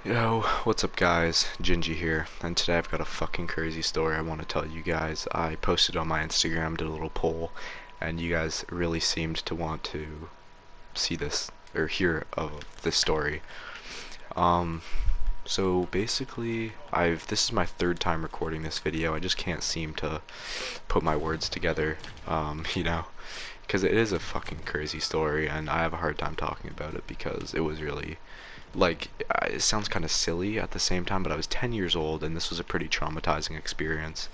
Yo, what's up guys? Gingy here, and today I've got a fucking crazy story I want to tell you guys. I posted on my Instagram, did a little poll, and you guys really seemed to want to see this, or hear of this story. Um, so basically, this is my third time recording this video. I just can't seem to put my words together, you know, because it is a fucking crazy story, and I have a hard time talking about it because it was really like it sounds kind of silly at the same time, but I was 10 years old and this was a pretty traumatizing experience.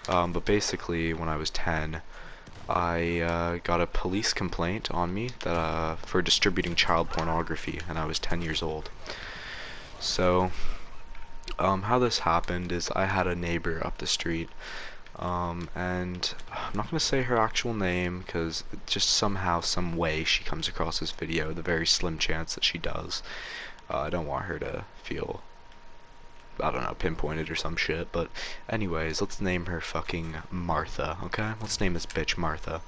But basically, when I was 10, I got a police complaint on me that, for distributing child pornography, and I was 10 years old. So, how this happened is I had a neighbor up the street, and I'm not going to say her actual name because just somehow, some way she comes across this video, the very slim chance that she does. I don't want her to feel, I don't know, pinpointed or some shit, but anyways, let's name her fucking Martha, okay? Let's name this bitch Martha.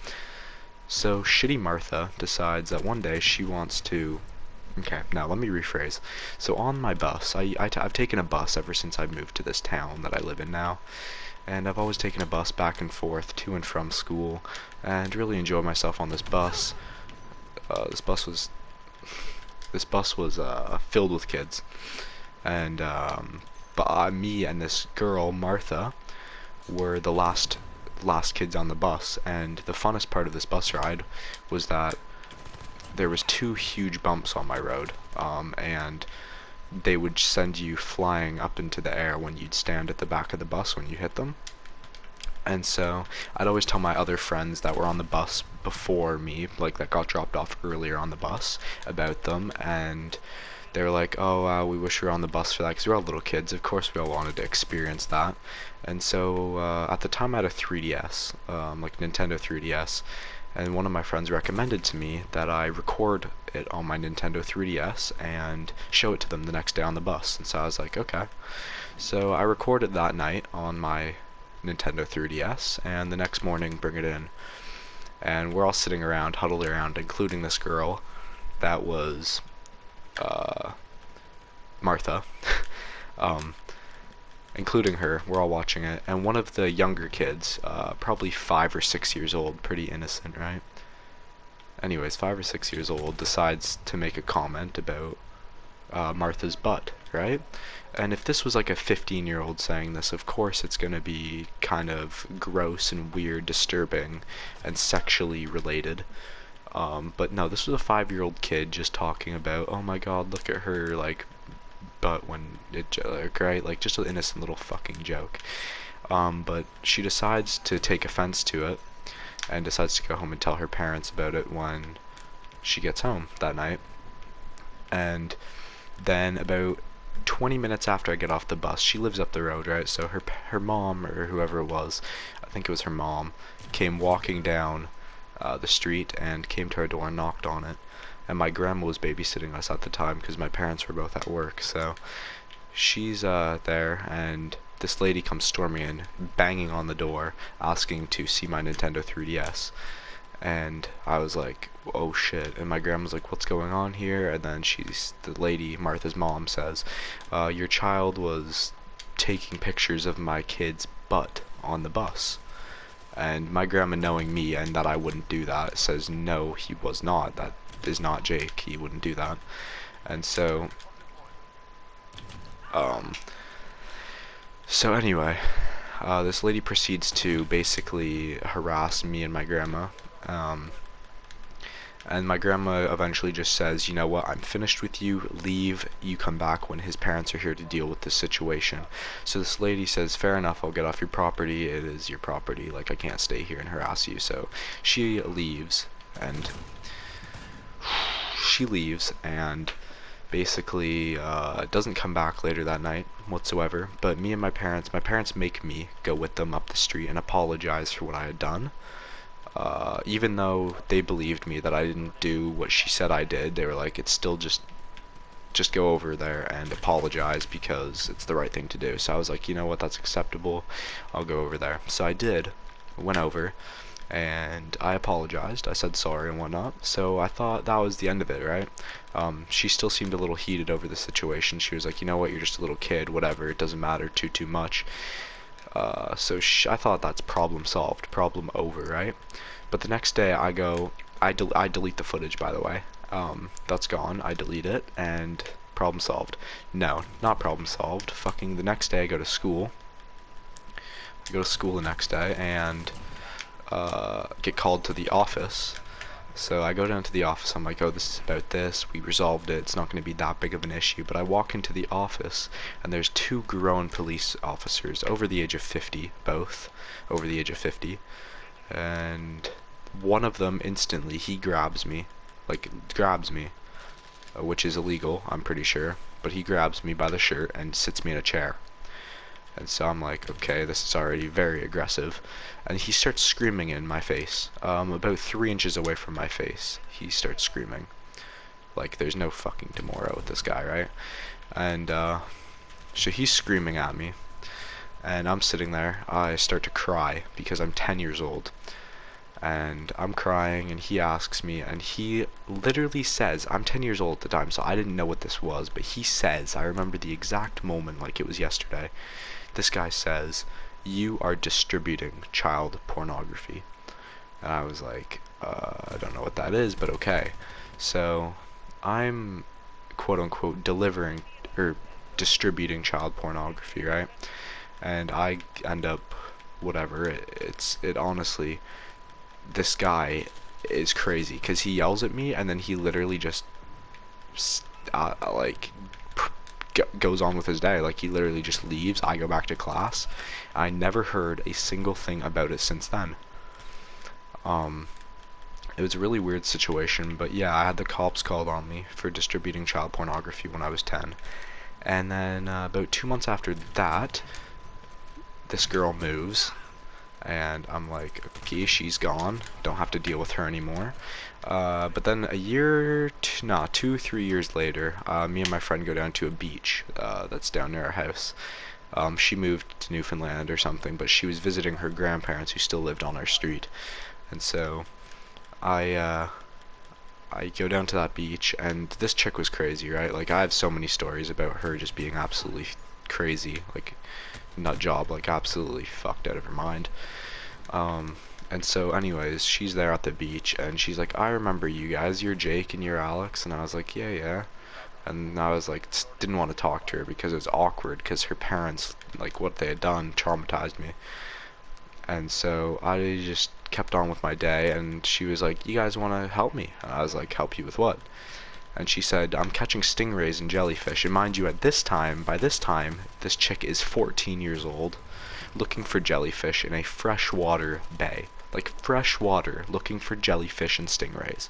So, shitty Martha decides that one day she wants to... Okay, now let me rephrase. So on my bus, I've taken a bus ever since I moved to this town that I live in now, and I've always taken a bus back and forth to and from school, and really enjoyed myself on this bus. This bus was filled with kids, and me and this girl Martha were the last kids on the bus. And the funnest part of this bus ride was that there was two huge bumps on my road, and they would send you flying up into the air when you'd stand at the back of the bus when you hit them. And so I'd always tell my other friends that were on the bus before me, like that got dropped off earlier on the bus, about them, and they were like, oh, we wish we were on the bus for that, because we were all little kids. Of course we all wanted to experience that. And so at the time I had a 3DS, like Nintendo 3DS, and one of my friends recommended to me that I record it on my Nintendo 3DS and show it to them the next day on the bus. And so I was like, okay. So I recorded that night on my Nintendo 3DS, and the next morning bring it in, and we're all sitting around, huddled around, including this girl that was Martha. um, Including her, we're all watching it, and one of the younger kids, probably 5 or 6 years old, pretty innocent, right? Anyways, 5 or 6 years old, decides to make a comment about Martha's butt, right? And if this was like a 15-year-old saying this, of course it's going to be kind of gross and weird, disturbing, and sexually related. But no, this was a 5-year-old kid just talking about, oh my god, look at her, like, butt when right? Like, just an innocent little fucking joke. But she decides to take offense to it, and decides to go home and tell her parents about it when she gets home that night. And then about 20 minutes after I get off the bus, she lives up the road, right? So her mom, or whoever it was, I think it was her mom, came walking down the street and came to our door and knocked on it. And my grandma was babysitting us at the time because my parents were both at work. So she's there, and this lady comes storming in, banging on the door, asking to see my Nintendo 3DS. And I was like, oh shit. And my grandma's like, what's going on here? And then the lady, Martha's mom, says, your child was taking pictures of my kid's butt on the bus. And my grandma, knowing me and that I wouldn't do that, says, no, he was not. That is not Jake. He wouldn't do that. And so, um, anyway, this lady proceeds to basically harass me and my grandma. And my grandma eventually just says, you know what, I'm finished with you, leave, you come back when his parents are here to deal with this situation. So this lady says, fair enough, I'll get off your property, it is your property, like I can't stay here and harass you. So she leaves, and basically doesn't come back later that night whatsoever. But me and my parents make me go with them up the street and apologize for what I had done. Even though they believed me that I didn't do what she said I did, they were like, it's still just go over there and apologize because it's the right thing to do. So I was like, you know what, that's acceptable, I'll go over there. So I did, went over, and I apologized. I said sorry and whatnot. So I thought that was the end of it, right? She still seemed a little heated over the situation. She was like, you know what, you're just a little kid, whatever, it doesn't matter too much. I thought that's problem solved, problem over, right? But the next day I delete the footage, by the way. That's gone. I delete it, and problem solved. No, not problem solved. Fucking the next day I go to school. I go to school the next day and get called to the office. So I go down to the office. I'm like, oh, this is about this. We resolved it. It's not going to be that big of an issue. But I walk into the office, and there's two grown police officers over the age of 50, both over the age of 50. And one of them instantly, he grabs me, which is illegal, I'm pretty sure. But he grabs me by the shirt and sits me in a chair. And so I'm like, okay, this is already very aggressive. And he starts screaming in my face, about 3 inches away from my face. He starts screaming. Like, there's no fucking tomorrow with this guy, right? And so he's screaming at me. And I'm sitting there. I start to cry because I'm 10 years old. And I'm crying, and he asks me, and he literally says, I'm 10 years old at the time, so I didn't know what this was, but he says, I remember the exact moment like it was yesterday. This guy says, you are distributing child pornography. And I was like, I don't know what that is, but okay. So I'm quote unquote delivering or distributing child pornography, right? And I end up whatever. It honestly, this guy is crazy because he yells at me and then he literally just like goes on with his day. Like, he literally just leaves. I go back to class. I never heard a single thing about it since then. It was a really weird situation, but yeah, I had the cops called on me for distributing child pornography when I was 10. And then about 2 months after that, this girl moves, and I'm like, okay, she's gone, don't have to deal with her anymore. But then a year, 2-3 years later, me and my friend go down to a beach that's down near our house. She moved to Newfoundland or something, but she was visiting her grandparents who still lived on our street. And so I go down to that beach, and this chick was crazy, right? Like, I have so many stories about her just being absolutely crazy, like nut job, like absolutely fucked out of her mind. And so anyways, she's there at the beach, and she's like, I remember you guys, you're Jake and you're Alex. And I was like, yeah. And I was like, didn't want to talk to her because it was awkward, because her parents, like, what they had done traumatized me. And so I just kept on with my day, and she was like, you guys want to help me? And I was like, help you with what? And she said, I'm catching stingrays and jellyfish. And mind you, by this time, this chick is 14 years old, looking for jellyfish in a freshwater bay. Like, fresh water, looking for jellyfish and stingrays.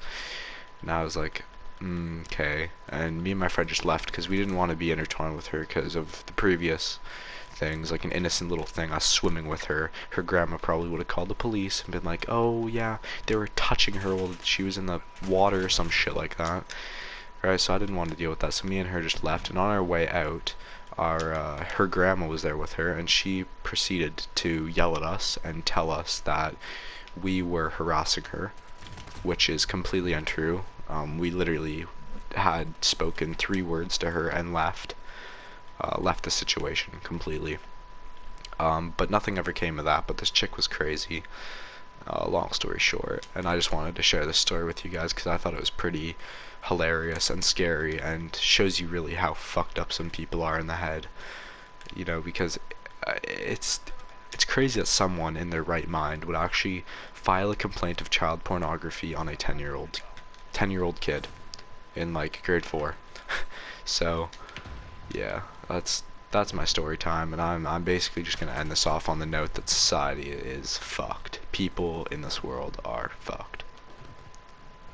And I was like, okay. And me and my friend just left because we didn't want to be intertwined with her because of the previous things, like an innocent little thing, us swimming with her. Her grandma probably would have called the police and been like, oh yeah, they were touching her while she was in the water or some shit like that. Right, so I didn't want to deal with that, so me and her just left, and on our way out, her grandma was there with her, and she proceeded to yell at us and tell us that we were harassing her, which is completely untrue. We literally had spoken 3 words to her and left the situation completely. But nothing ever came of that, but this chick was crazy. Long story short, and I just wanted to share this story with you guys because I thought it was pretty hilarious and scary, and shows you really how fucked up some people are in the head, you know, because it's crazy that someone in their right mind would actually file a complaint of child pornography on a 10-year-old kid in like grade 4. So yeah, that's my story time, and I'm basically just gonna end this off on the note that society is fucked. People in this world are fucked.